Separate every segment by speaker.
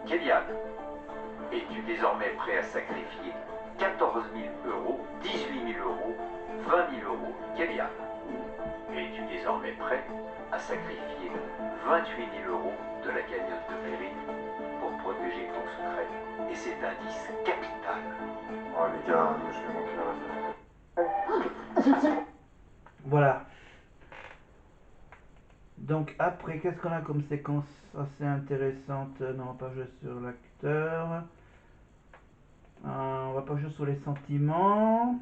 Speaker 1: Kélian, es-tu désormais prêt à sacrifier 14 000 euros, 18 000 euros, 20 000 euros, Kélian? Es-tu désormais prêt à sacrifier 28 000 euros de la cagnotte de Perrine pour protéger ton secret et cet indice capital?
Speaker 2: Oh les gars, moi je vais manquer la retraite.
Speaker 3: Voilà. Donc après, qu'est-ce qu'on a comme séquence assez intéressante? Non, on va pas jouer sur l'acteur. On va pas jouer sur les sentiments.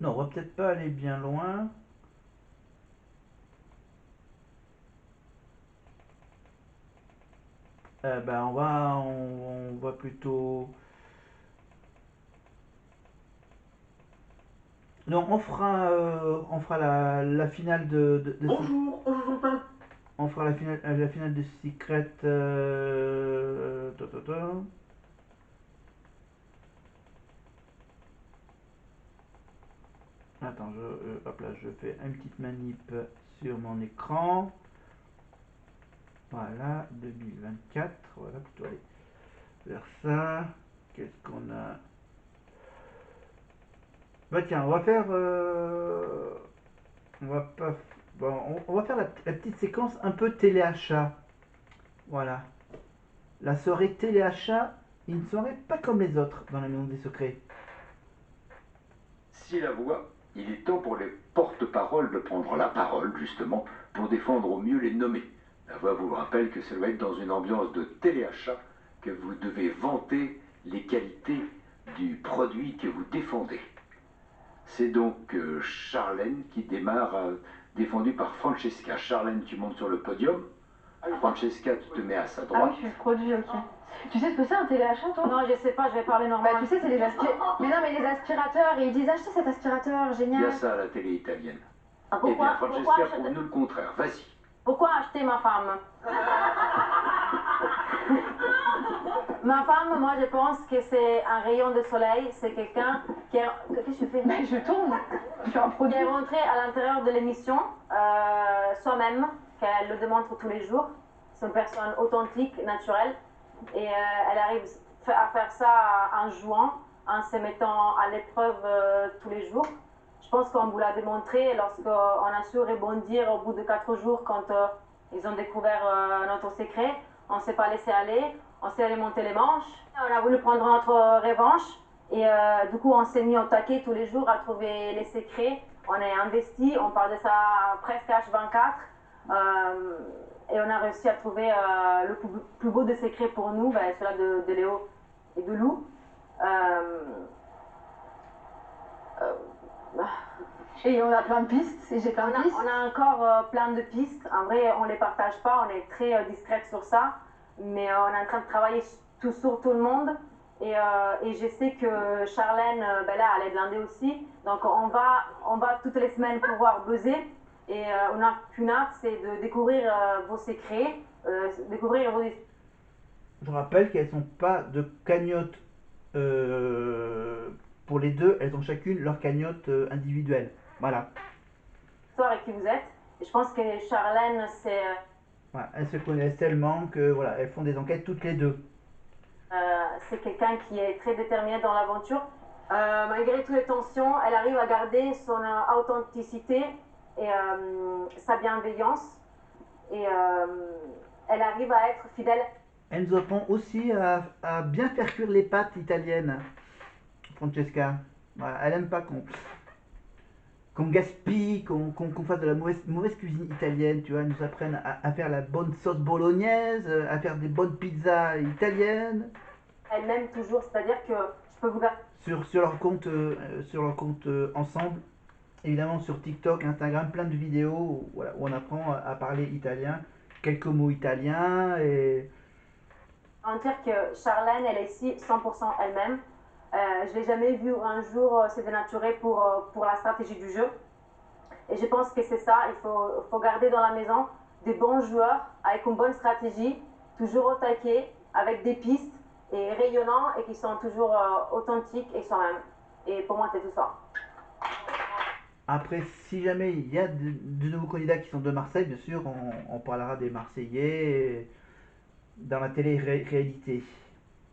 Speaker 3: Non, on va peut-être pas aller bien loin. Ben on va plutôt... Non, on fera la finale de
Speaker 4: Bonjour, on vous entend.
Speaker 3: on fera la finale de Secret. Attends, hop là, je fais une petite manip sur mon écran. Voilà, 2024. Voilà, plutôt aller vers ça. Qu'est-ce qu'on a? Bah tiens, on va faire. On va pas. Bon, on va faire la petite séquence un peu téléachat. Voilà. La soirée téléachat, une soirée pas comme les autres dans la Maison des Secrets.
Speaker 1: Si la voix, il est temps pour les porte-paroles de prendre la parole, justement, pour défendre au mieux les nommés. La voix vous rappelle que ça doit être dans une ambiance de téléachat que vous devez vanter les qualités du produit que vous défendez. C'est donc Charlène qui démarre, défendue par Francesca. Charlène, tu montes sur le podium. Francesca, tu te mets à sa
Speaker 5: Ah oui,
Speaker 1: droite.
Speaker 5: je suis le produit, ok. Tu sais ce que c'est un téléachat, toi?
Speaker 6: Non, je sais pas, je vais parler
Speaker 5: Bah,
Speaker 6: normal.
Speaker 5: tu sais, c'est les aspirateurs. Mais non, mais les aspirateurs, et ils disent achetez cet aspirateur,
Speaker 1: Il y a
Speaker 5: génial.
Speaker 1: ça à la télé italienne.
Speaker 6: Ah,
Speaker 1: Eh bien,
Speaker 6: pourquoi
Speaker 1: Francesca,
Speaker 6: acheter-
Speaker 1: prouve-nous le contraire. Vas-y.
Speaker 6: pourquoi acheter ma femme? Ma femme, moi je pense que c'est un rayon de soleil, c'est quelqu'un qui est... Qu'est-ce que tu fais?
Speaker 5: Mais je tourne, je suis un
Speaker 6: Qui
Speaker 5: produit.
Speaker 6: est rentré à l'intérieur de l'émission, soi-même, qu'elle le démontre tous les jours. C'est une personne authentique, naturelle, et elle arrive à faire ça en jouant, en se mettant à l'épreuve tous les jours. Je pense qu'on vous l'a démontré lorsqu'on a su rebondir au bout de 4 jours quand ils ont découvert notre secret. On ne s'est pas laissé aller, on s'est remonté les manches, on a voulu prendre notre revanche. Et du coup, on s'est mis au taquet tous les jours à trouver les secrets. On est investi, on parle de ça presque H24. Et on a réussi à trouver le plus beau des secrets pour nous, ben, celui-là de Léo et de Lou.
Speaker 5: Et on a plein de pistes, et j'ai plein de pistes.
Speaker 6: On a encore plein de pistes. En vrai, on ne les partage pas, on est très discrète sur ça. Mais on est en train de travailler sur tout le monde. Et je sais que Charlène, ben là, elle est blindée aussi. Donc on va toutes les semaines pouvoir buzzer. Et on n'a qu'une hâte, c'est de découvrir vos secrets, découvrir vos...
Speaker 3: Je rappelle qu'elles sont pas de cagnotte pour les deux, elles ont chacune leur cagnotte individuelle. Voilà.
Speaker 6: histoires et qui vous êtes. Et je pense que Charlène, c'est...
Speaker 3: Voilà. Elles se connaissent tellement que voilà, elles font des enquêtes toutes les deux.
Speaker 6: c'est quelqu'un qui est très déterminé dans l'aventure. Malgré toutes les tensions, elle arrive à garder son authenticité et sa bienveillance. Et elle arrive à être fidèle.
Speaker 3: Elle nous apprend aussi à bien faire cuire les pâtes italiennes, Francesca. Voilà, elle aime pas qu'on gaspille, qu'on fasse de la mauvaise cuisine italienne, tu vois. Elles nous apprennent à faire la bonne sauce bolognaise, à faire des bonnes pizzas italiennes.
Speaker 6: Elle m'aime toujours, c'est-à-dire que je peux vous garantir...
Speaker 3: Sur leur compte ensemble, évidemment sur TikTok, Instagram, plein de vidéos où, voilà, où on apprend à parler italien, quelques mots italiens et...
Speaker 6: dire que Charlène, elle est ici 100% elle-même. Je ne l'ai jamais vue un jour se dénaturer pour la stratégie du jeu. Et je pense que c'est ça, il faut garder dans la maison des bons joueurs avec une bonne stratégie, toujours au taquet, avec des pistes et rayonnants et qui sont toujours authentiques et soi-même. Et pour moi, c'est tout ça.
Speaker 3: Après, si jamais il y a de nouveaux candidats qui sont de Marseille, bien sûr, on parlera des Marseillais dans la télé-réalité.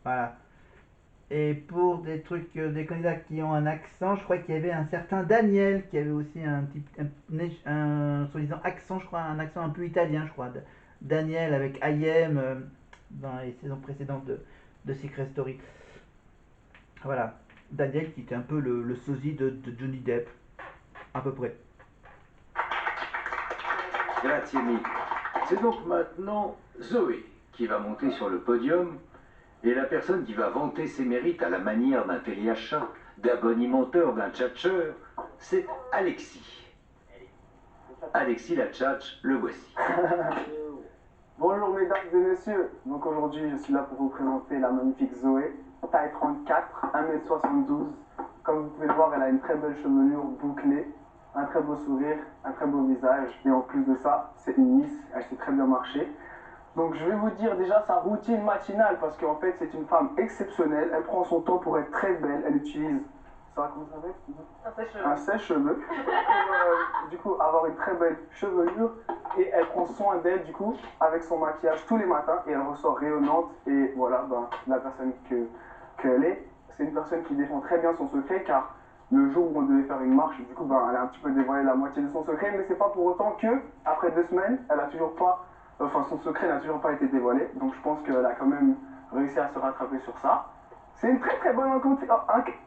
Speaker 3: Voilà. Et pour des trucs, des candidats qui ont un accent, je crois qu'il y avait un certain Daniel qui avait aussi soi-disant accent, je crois, un accent un peu italien, je crois. Daniel avec IM dans les saisons précédentes de Secret Story. Voilà. Daniel qui était un peu le sosie de Johnny Depp, à peu près.
Speaker 1: Grazie mille. C'est donc maintenant Zoé qui va monter sur le podium. Et la personne qui va vanter ses mérites à la manière d'un téléachat, d'un bonimenteur, d'un tchatcheur, c'est Alexis. Alexis la tchatch, le voici.
Speaker 4: Bonjour mesdames et messieurs, donc aujourd'hui je suis là pour vous présenter la magnifique Zoé, taille 34, 1m72. Comme vous pouvez le voir, elle a une très belle chevelure bouclée, un très beau sourire, un très beau visage, et en plus de ça, c'est une Miss, elle sait très bien marcher. Donc je vais vous dire déjà sa routine matinale, parce qu'en fait c'est une femme exceptionnelle, elle prend son temps pour être très belle, elle utilise, ça comment ça s'appelle ? Un sèche-cheveux, pour du coup avoir une très belle chevelure, et elle prend soin d'elle du coup avec son maquillage tous les matins, et elle ressort rayonnante, et voilà, ben, la personne qu'elle est, c'est une personne qui défend très bien son secret, car le jour où on devait faire une marche, du coup ben, elle a un petit peu dévoilé la moitié de son secret, mais c'est pas pour autant que, après 2 semaines, elle a toujours pas... Enfin, son secret n'a toujours pas été dévoilé, donc je pense qu'elle a quand même réussi à se rattraper sur ça. C'est une très très bonne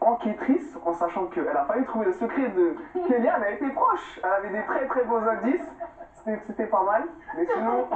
Speaker 4: enquêtrice, en sachant qu'elle a failli trouver le secret de Kéliane, elle était proche, elle avait des très très beaux indices, c'était pas mal. Mais sinon,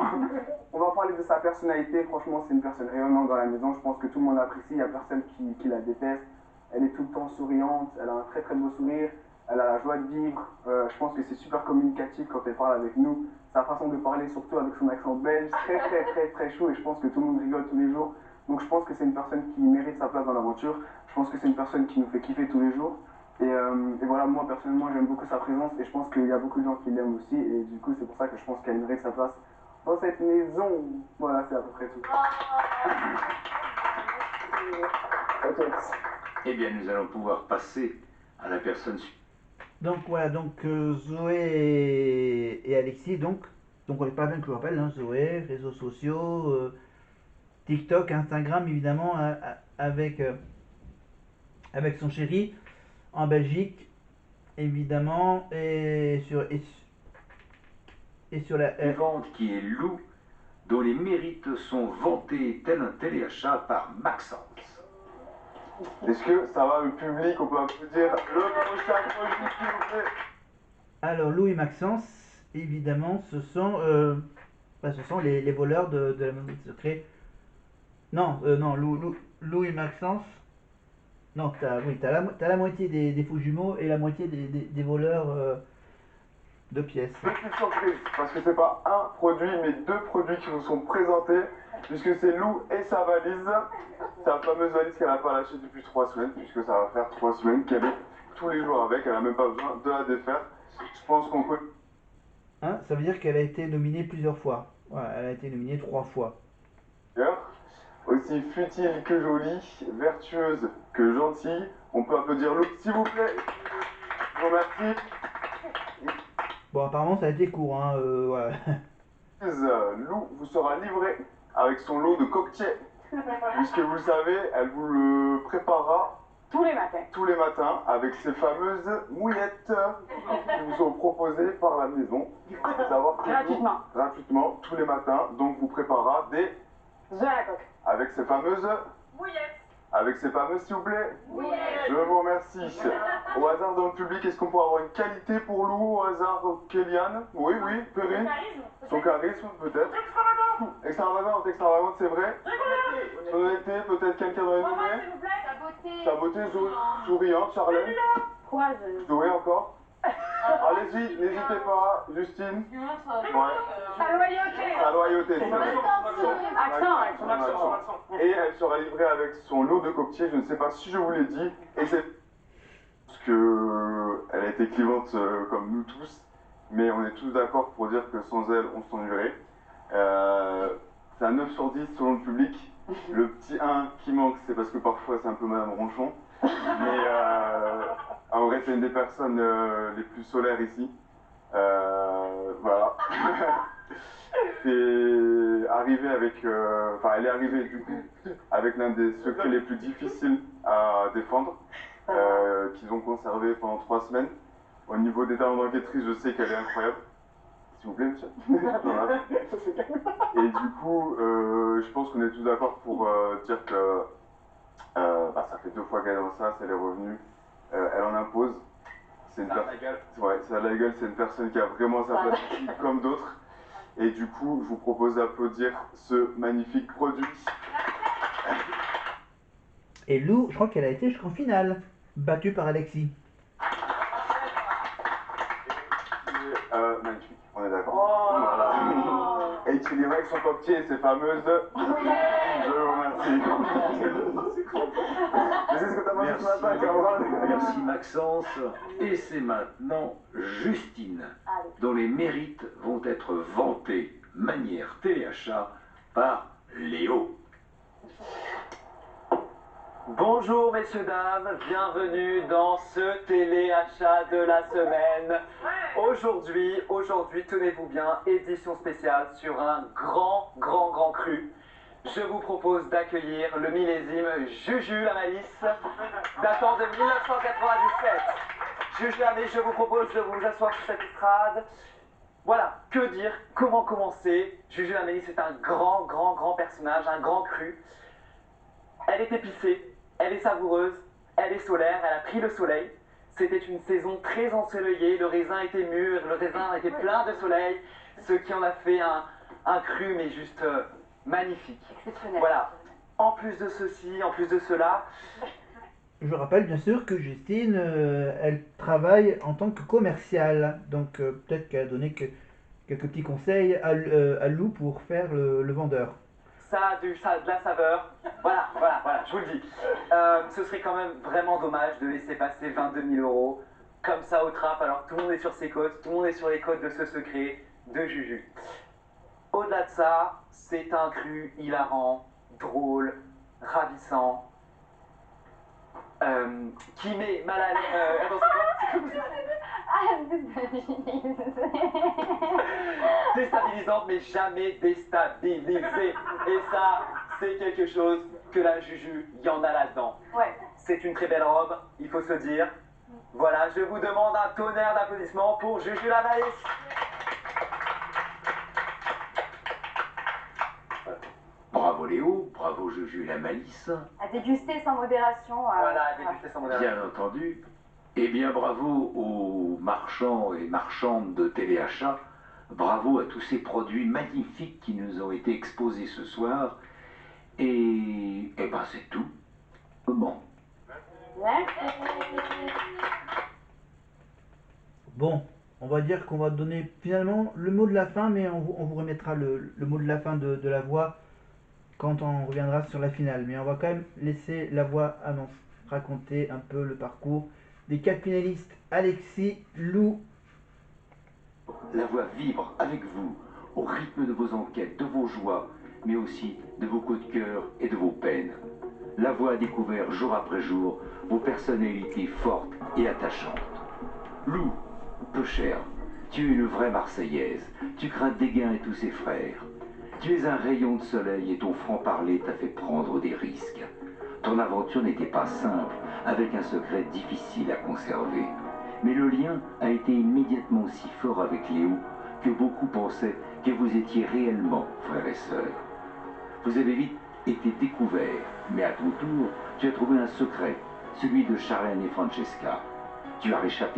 Speaker 4: on va parler de sa personnalité, franchement c'est une personne rayonnante dans la maison, je pense que tout le monde l'apprécie, il n'y a personne qui la déteste. Elle est tout le temps souriante, elle a un très très beau sourire, elle a la joie de vivre, je pense que c'est super communicatif quand elle parle avec nous. Sa façon de parler, surtout avec son accent belge, très très très très chaud, et je pense que tout le monde rigole tous les jours. Donc je pense que c'est une personne qui mérite sa place dans l'aventure. Je pense que c'est une personne qui nous fait kiffer tous les jours. Et voilà, moi personnellement j'aime beaucoup sa présence, et je pense qu'il y a beaucoup de gens qui l'aiment aussi, et du coup c'est pour ça que je pense qu'elle mérite sa place dans cette maison. Voilà, c'est à peu près tout. Ok.
Speaker 1: Eh bien, nous allons pouvoir passer à la personne suivante.
Speaker 3: Donc voilà, donc Zoé et Alexis, donc on n'est pas bien que je vous rappelle, hein, Zoé, réseaux sociaux, TikTok, Instagram évidemment, avec son chéri, en Belgique évidemment, et sur la...
Speaker 1: Suivante qui est Lou, dont les mérites sont vantés tel un téléachat par Maxence.
Speaker 2: Est-ce que ça va le public? On peut applaudir le prochain projet, s'il vous plaît.
Speaker 3: Alors Lou et Maxence, évidemment, ce sont les voleurs de la maison de secret. Non, Lou et Maxence. Non, t'as la moitié des faux jumeaux et la moitié des voleurs de pièces.
Speaker 2: Petite surprise, parce que c'est pas un produit, mais 2 produits qui vous sont présentés, puisque c'est Lou et sa valise, sa fameuse valise qu'elle n'a pas lâchée depuis 3 semaines, puisque ça va faire 3 semaines qu'elle est tous les jours avec, elle n'a même pas besoin de la défaire. Je pense qu'on peut...
Speaker 3: Hein, ça veut dire qu'elle a été nominée plusieurs fois. Voilà, elle a été nominée 3 fois.
Speaker 2: Aussi futile que jolie, vertueuse que gentille, on peut applaudir Lou, s'il vous plaît. Je vous remercie.
Speaker 3: Bon, apparemment ça a été court, hein, voilà.
Speaker 2: Lou vous sera livré avec son lot de cocktails, puisque vous le savez, elle vous le préparera
Speaker 6: Tous les matins.
Speaker 2: tous les matins avec ces fameuses mouillettes qui vous sont proposées par la maison. Savoir que
Speaker 6: Gratuitement.
Speaker 2: gratuitement, tous les matins, donc vous préparera des...
Speaker 6: Je la coque.
Speaker 2: avec ces fameuses...
Speaker 6: Mouillette.
Speaker 2: avec ces fameuses, s'il vous plaît.
Speaker 6: Mouillette.
Speaker 2: Je vous remercie. Au hasard dans le public, est-ce qu'on peut avoir une qualité pour Lou? Au hasard, Kéliane? Oui, Perrine. Son charisme, peut-être. Extravagante, c'est vrai. Son honnêteté, peut-être quelqu'un dans les nommés. Sa beauté, souriante, Charlène.
Speaker 6: Quoi,
Speaker 2: Zoé encore. Allez-y, n'hésitez pas, Justine. Ouais.
Speaker 6: Sa loyauté.
Speaker 2: Sa loyauté.
Speaker 6: Accent.
Speaker 2: Et elle sera livrée avec son lot de cocktails, je ne sais pas si je vous l'ai dit, et c'est parce qu'elle a été clivante comme nous tous, mais on est tous d'accord pour dire que sans elle, on s'ennuierait. C'est un 9 sur 10 selon le public. Le petit 1 qui manque, c'est parce que parfois c'est un peu Madame Ronchon. Mais En vrai, c'est une des personnes les plus solaires ici. Voilà. C'est arrivé avec, elle est arrivée du coup avec l'un des secrets les plus difficiles à défendre, qu'ils ont conservé pendant 3 semaines. Au niveau des talents d'enquêtrice, je sais qu'elle est incroyable. S'il vous plaît, monsieur. Voilà. Et du coup, je pense qu'on est tous d'accord pour dire que ça fait 2 fois qu'elle est dans ça, elle est revenue, elle en impose. C'est une ouais, ça a la gueule, c'est une personne qui a vraiment sa place ici, comme d'autres. Et du coup, je vous propose d'applaudir ce magnifique produit.
Speaker 3: Et Lou, je crois qu'elle a été jusqu'en finale, battue par Alexis.
Speaker 2: Magnifique, on est d'accord. Voilà. Et tu livrais avec son cocktail, ces fameuses. Je vous remercie. Mais c'est ce que t'as mangé ce matin, Cameron.
Speaker 1: Merci Maxence. Et c'est maintenant Justine, dont les mérites vont être vantés, manière téléachat, par Léo.
Speaker 7: Bonjour messieurs, dames, bienvenue dans ce téléachat de la semaine. Aujourd'hui, tenez-vous bien, édition spéciale sur un grand cru. Je vous propose d'accueillir le millésime Juju la Malice, datant de 1997. Juju la Malice, je vous propose de vous asseoir sur cette estrade. Voilà, que dire, comment commencer? Juju la Malice est un grand personnage, un grand cru. Elle est épicée, elle est savoureuse, elle est solaire, elle a pris le soleil. C'était une saison très ensoleillée, le raisin était mûr, le raisin était plein de soleil, ce qui en a fait un cru mais juste magnifique.
Speaker 6: Exceptionnel.
Speaker 7: Voilà. En plus de ceci, en plus de cela,
Speaker 3: Je rappelle bien sûr que Justine, elle travaille en tant que commerciale. Donc peut-être qu'elle a donné quelques petits conseils à Lou pour faire le vendeur.
Speaker 7: ça a de la saveur. Voilà, je vous le dis. Ce serait quand même vraiment dommage de laisser passer 22 000 € comme ça au trap, alors que tout le monde est sur ses côtes, tout le monde est sur les côtes de ce secret de Juju. Au-delà de ça, c'est un cru hilarant, drôle, ravissant, qui met mal à l'aise. Déstabilisante, mais jamais déstabilisée. Et ça, c'est quelque chose que la Juju, il y en a là-dedans.
Speaker 6: Ouais.
Speaker 7: C'est une très belle robe, il faut se dire. Voilà, je vous demande un tonnerre d'applaudissements pour Juju la Malice.
Speaker 1: Bravo Léo, bravo Juju la Malice.
Speaker 6: À déguster sans modération.
Speaker 7: Voilà, déguster sans modération.
Speaker 1: Bien entendu. Eh bien, bravo aux marchands et marchandes de téléachat. Bravo à tous ces produits magnifiques qui nous ont été exposés ce soir. Et ben c'est tout. Bon.
Speaker 3: Bon, on va dire qu'on va donner finalement le mot de la fin, mais on vous remettra le mot de la fin de la voix quand on reviendra sur la finale. Mais on va quand même laisser la voix raconter un peu le parcours des 4 finalistes, Alexis, Lou.
Speaker 1: La voix vibre avec vous, au rythme de vos enquêtes, de vos joies, mais aussi de vos coups de cœur et de vos peines. La voix a découvert jour après jour vos personnalités fortes et attachantes. Lou, peu cher, tu es une vraie Marseillaise, tu crains Dégain et tous ses frères. Tu es un rayon de soleil et ton franc-parler t'a fait prendre des risques. Ton aventure n'était pas simple, avec un secret difficile à conserver. Mais le lien a été immédiatement aussi fort avec Léo que beaucoup pensaient que vous étiez réellement frères et sœurs. Vous avez vite été découverts, mais à ton tour, tu as trouvé un secret, celui de Charlène et Francesca. Tu as réchappé